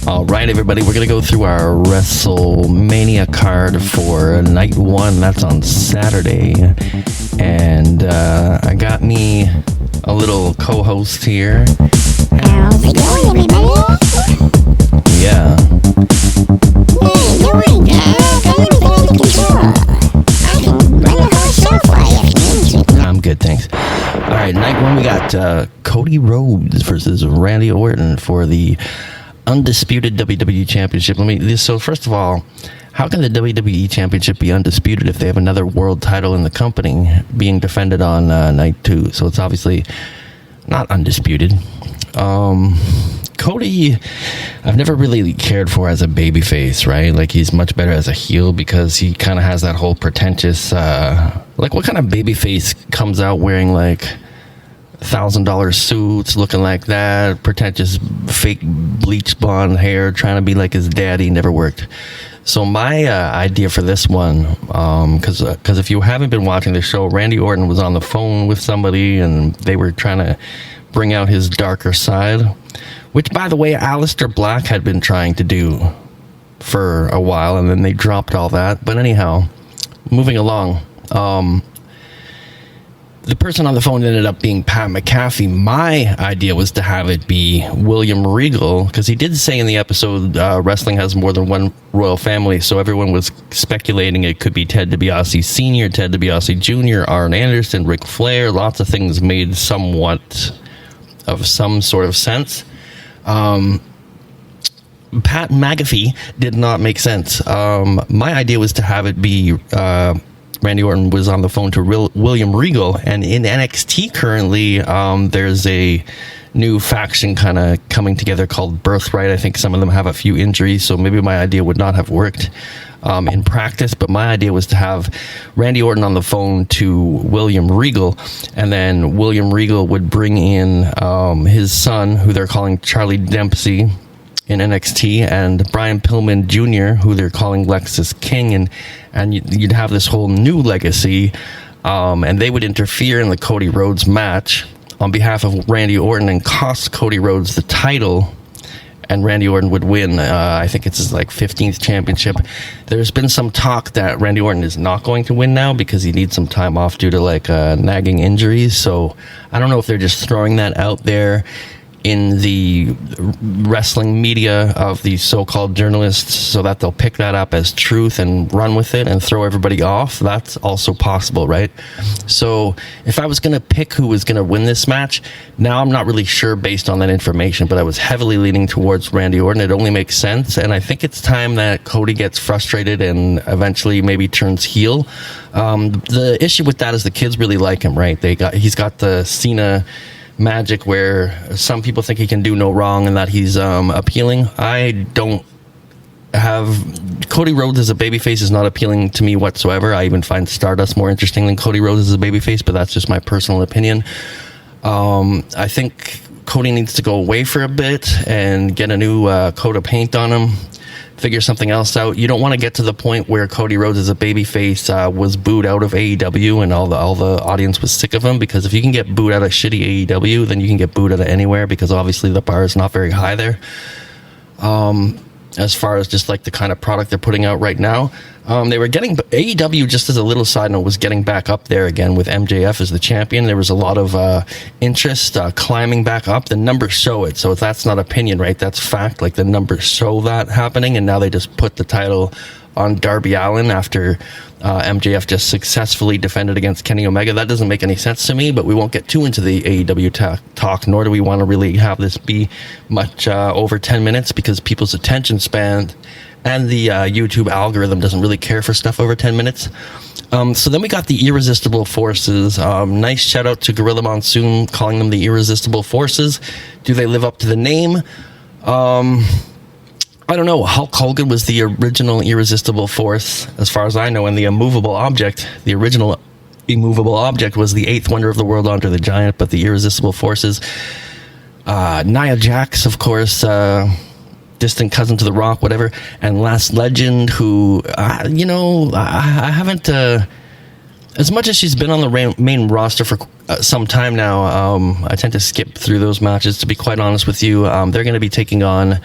All right, everybody, we're going to go through our Wrestlemania card for night one. That's on Saturday. And I got me a little co-host here. How's it going, everybody? Yeah. How you doing, guys? Everything under control. I can run a whole show for you if you need to. I'm good, thanks. All right, night one, we got Cody Rhodes versus Randy Orton for the undisputed WWE Championship. So first of all, how can the WWE Championship be undisputed if they have another world title in the company being defended on night two? So it's obviously not undisputed. Cody, I've never really cared for as a babyface, right? Like, he's much better as a heel because he kind of has that whole pretentious, like, what kind of babyface comes out wearing, like, $1,000 suits, looking like that, pretentious fake bleach blonde hair, trying to be like his daddy? Never worked. So my idea for this one, because if you haven't been watching the show, Randy Orton was on the phone with somebody and they were trying to bring out his darker side, which, by the way, Aleister Black had been trying to do for a while, and then they dropped all that. But anyhow, moving along, the person on the phone ended up being Pat McAfee. My idea was to have it be William Regal, because he did say in the episode wrestling has more than one royal family, so everyone was speculating it could be Ted DiBiase Sr., Ted DiBiase Jr., Arn Anderson, Ric Flair. Lots of things made somewhat of some sort of sense. Pat McAfee did not make sense. My idea was to have it be Randy Orton was on the phone to William Regal, and in NXT currently, there's a new faction kind of coming together called Birthright. I think some of them have a few injuries, so maybe my idea would not have worked in practice, but my idea was to have Randy Orton on the phone to William Regal, and then William Regal would bring in his son, who they're calling Charlie Dempsey in NXT, and Brian Pillman Jr., who they're calling Lexus King, and you'd have this whole new legacy, and they would interfere in the Cody Rhodes match on behalf of Randy Orton and cost Cody Rhodes the title, and Randy Orton would win. I think it's his 15th championship. There's been some talk that Randy Orton is not going to win now because he needs some time off due to nagging injuries, so I don't know if they're just throwing that out there in the wrestling media of the so-called journalists so that they'll pick that up as truth and run with it and throw everybody off. That's also possible, right? So if I was going to pick who was going to win this match, now I'm not really sure based on that information, but I was heavily leaning towards Randy Orton. It only makes sense, and I think it's time that Cody gets frustrated and eventually maybe turns heel. The issue with that is the kids really like him, right? He's got the Cena magic where some people think he can do no wrong and that he's appealing. I don't have... Cody Rhodes as a babyface is not appealing to me whatsoever. I even find Stardust more interesting than Cody Rhodes as a babyface, but that's just my personal opinion. I think Cody needs to go away for a bit and get a new coat of paint on him, figure something else out. You don't want to get to the point where Cody Rhodes as a babyface was booed out of AEW and all the audience was sick of him, because if you can get booed out of shitty AEW, then you can get booed out of anywhere, because obviously the bar is not very high there. As far as just the kind of product they're putting out right now, they were getting AEW, just as a little side note, was getting back up there again with MJF as the champion. There was a lot of interest climbing back up. The numbers show it, so that's not opinion, right? That's fact. The numbers show that happening, and now they just put the title on Darby Allin after MJF just successfully defended against Kenny Omega. That doesn't make any sense to me, but we won't get too into the AEW talk, nor do we want to really have this be much over 10 minutes, because people's attention span and the YouTube algorithm doesn't really care for stuff over 10 minutes. So then we got the Irresistible Forces. Nice shout out to Gorilla Monsoon calling them the Irresistible Forces. Do they live up to the name? I don't know. Hulk Hogan was the original Irresistible Force, as far as I know, and the immovable object, the original immovable object, was the eighth wonder of the world, Andre the Giant, but the Irresistible Forces. Nia Jax, of course, distant cousin to The Rock, whatever, and Last Legend, who, I haven't... as much as she's been on the main roster for some time now, I tend to skip through those matches, to be quite honest with you. They're going to be taking on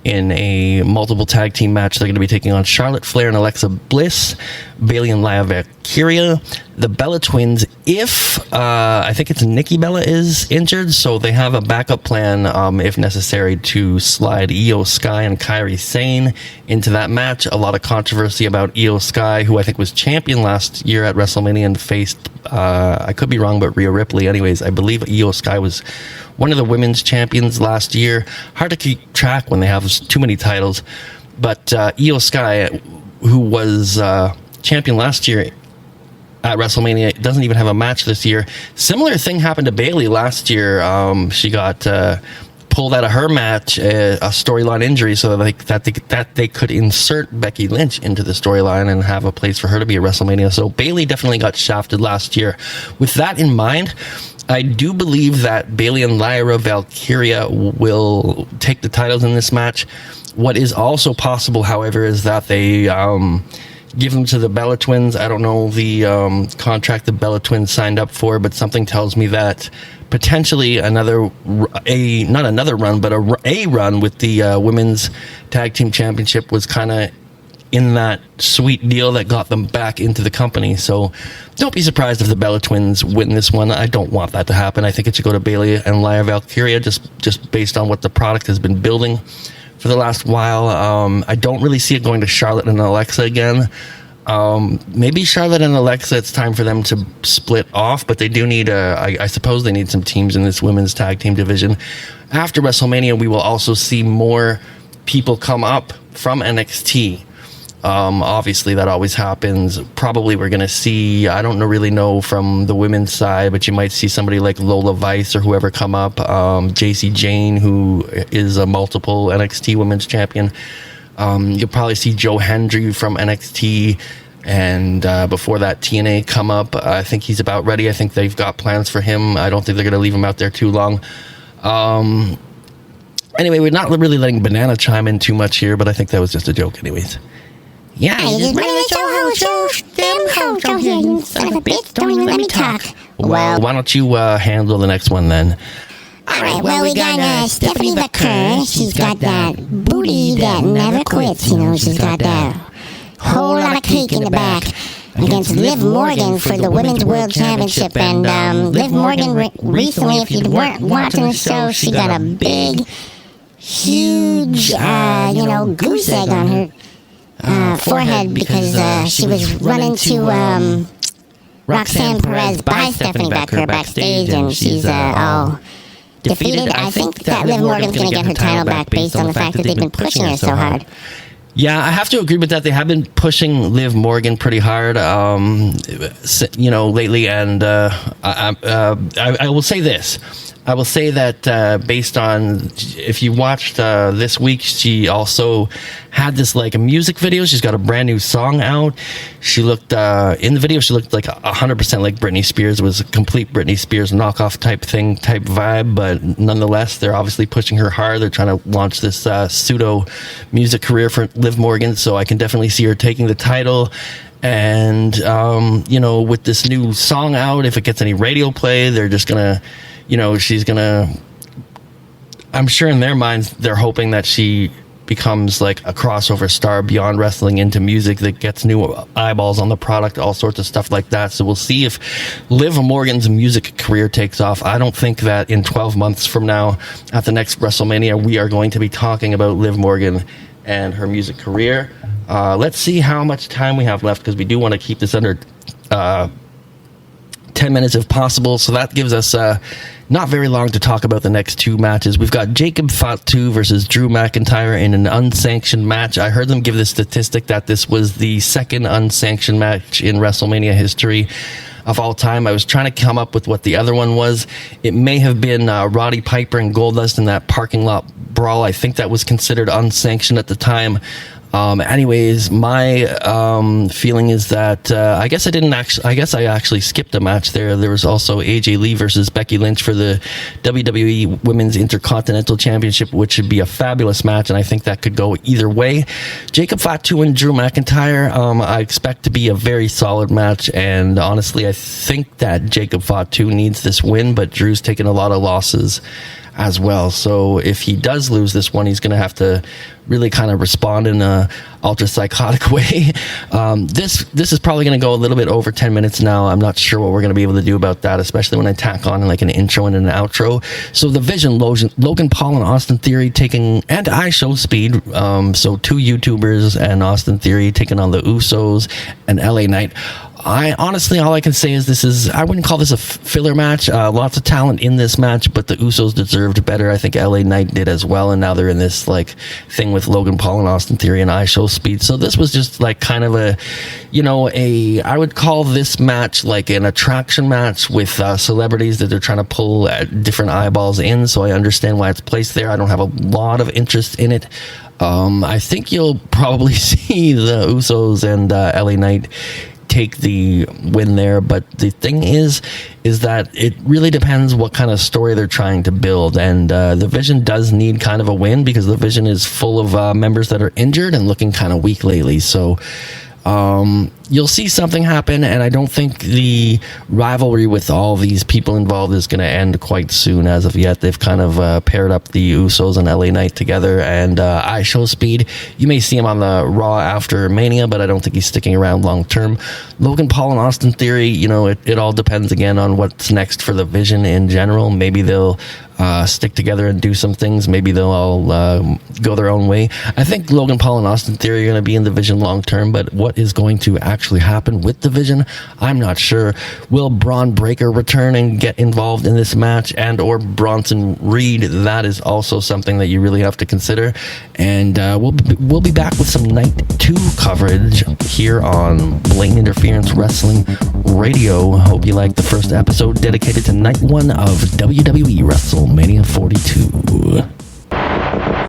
in a multiple tag team match. They're going to be taking on Charlotte Flair and Alexa Bliss, Bayley and Lia Valkyria, the Bella Twins, if I think it's Nikki Bella is injured, so they have a backup plan if necessary to slide Io Sky and Kairi Sane into that match. A lot of controversy about Io Sky, who I think was champion last year at WrestleMania and faced, I could be wrong, but Rhea Ripley. Anyways, I believe Io Sky was one of the women's champions last year. Hard to keep track when they have too many titles, but Io Sky, who was champion last year at WrestleMania, doesn't even have a match this year. Similar thing happened to Bayley last year. She got pulled out of her match, a storyline injury, so that they could insert Becky Lynch into the storyline and have a place for her to be at WrestleMania. So Bayley definitely got shafted last year. With that in mind, I do believe that Bayley and Lyra Valkyria will take the titles in this match. What is also possible, however, is that they give them to the Bella Twins. I don't know the contract the Bella Twins signed up for, but something tells me that potentially a run with the Women's Tag Team Championship was kind of in that sweet deal that got them back into the company. So don't be surprised if the Bella Twins win this one. I don't want that to happen. I think it should go to Bayley and Lyra Valkyria just based on what the product has been building for the last while. I don't really see it going to Charlotte and Alexa again. Maybe Charlotte and Alexa, it's time for them to split off, but they do need I suppose they need some teams in this women's tag team division. After WrestleMania, we will also see more people come up from NXT. Obviously that always happens. Probably we're going to see, I don't really know from the women's side, but you might see somebody like Lola Vice or whoever come up. JC Jane, who is a multiple NXT women's champion. You'll probably see Joe Hendry from NXT, and before that TNA come up. I think he's about ready. I think they've got plans for him. I don't think they're going to leave him out there too long. Anyway, we're not really letting Banana chime in too much here, but I think that was just a joke anyways. Yeah, you just running the show, damn ho, here, you son of a bitch, don't even let me talk. Well, why don't you handle the next one then? Alright, well, we got Stephanie Vaquer. She's got that booty that never quits, she's got that whole lot of cake in the back against Liv Morgan for the Women's World Championship. And Liv Morgan recently, if you weren't watching the show, she got a big, huge, goose egg on her forehead because she was running to Roxanne Perez by Stephanie Vaquer backstage, and she's all defeated. I think that Liv Morgan's going to get her title back based on the fact that they've been pushing her so hard. Yeah, I have to agree with that. They have been pushing Liv Morgan pretty hard, lately, and I will say this. I will say that based on, if you watched this week, she also had this like a music video. She's got a brand new song out. She looked in the video. She looked like 100% like Britney Spears. It was a complete Britney Spears knockoff type vibe. But nonetheless, they're obviously pushing her hard. They're trying to launch this pseudo music career for Liv Morgan. So I can definitely see her taking the title. And with this new song out, if it gets any radio play, they're just gonna. She's gonna, I'm sure in their minds, they're hoping that she becomes like a crossover star beyond wrestling into music that gets new eyeballs on the product, all sorts of stuff like that. So we'll see if Liv Morgan's music career takes off. I don't think that in 12 months from now, at the next WrestleMania, we are going to be talking about Liv Morgan and her music career. Let's see how much time we have left, because we do want to keep this under 10 minutes if possible, so that gives us not very long to talk about the next two matches. We've got Jacob Fatu versus Drew McIntyre in an unsanctioned match. I heard them give the statistic that this was the second unsanctioned match in WrestleMania history of all time. I was trying to come up with what the other one was. It may have been Roddy Piper and Goldust in that parking lot brawl. I think that was considered unsanctioned at the time. Anyways, my feeling is that I guess I actually skipped a match there. There was also AJ Lee versus Becky Lynch for the WWE Women's Intercontinental Championship, which should be a fabulous match, and I think that could go either way. Jacob Fatu and Drew McIntyre, I expect to be a very solid match, and honestly, I think that Jacob Fatu needs this win, but Drew's taken a lot of losses as well. So if he does lose this one, he's going to have to really kind of respond in a ultra psychotic way. This is probably going to go a little bit over 10 minutes now. I'm not sure what we're going to be able to do about that, especially when I tack on like an intro and an outro. So the Vision, Logan Paul and Austin Theory taking, and I Show Speed, so two YouTubers and Austin Theory taking on the Usos and LA Knight. I honestly, all I can say is I wouldn't call this a filler match. Lots of talent in this match, but the Usos deserved better. I think LA Knight did as well, and now they're in this like thing with Logan Paul and Austin Theory and I Show Speed. So this was just like kind of I would call this match like an attraction match with celebrities that they're trying to pull at different eyeballs in. So I understand why it's placed there. I don't have a lot of interest in it. I think you'll probably see the Usos and LA Knight take the win there, but the thing is that it really depends what kind of story they're trying to build, and the Vision does need kind of a win because the Vision is full of members that are injured and looking kind of weak lately. So you'll see something happen, and I don't think the rivalry with all these people involved is going to end quite soon. As of yet, they've kind of paired up the Usos and LA Knight together, and I Show Speed, you may see him on the Raw after Mania, but I don't think he's sticking around long term. Logan Paul and Austin Theory, it all depends again on what's next for the Vision in general. Maybe they'll stick together and do some things. Maybe they'll all go their own way. I think Logan Paul and Austin Theory are going to be in the Vision long term, but what is going to actually happen with the Vision, I'm not sure. Will Braun Breaker return and get involved in this match, and or Bronson Reed? That is also something that you really have to consider. And we'll be back with some Night 2 coverage here on Blatant Interference Wrestling Radio. Hope you liked the first episode dedicated to Night 1 of WWE WrestleMania 42.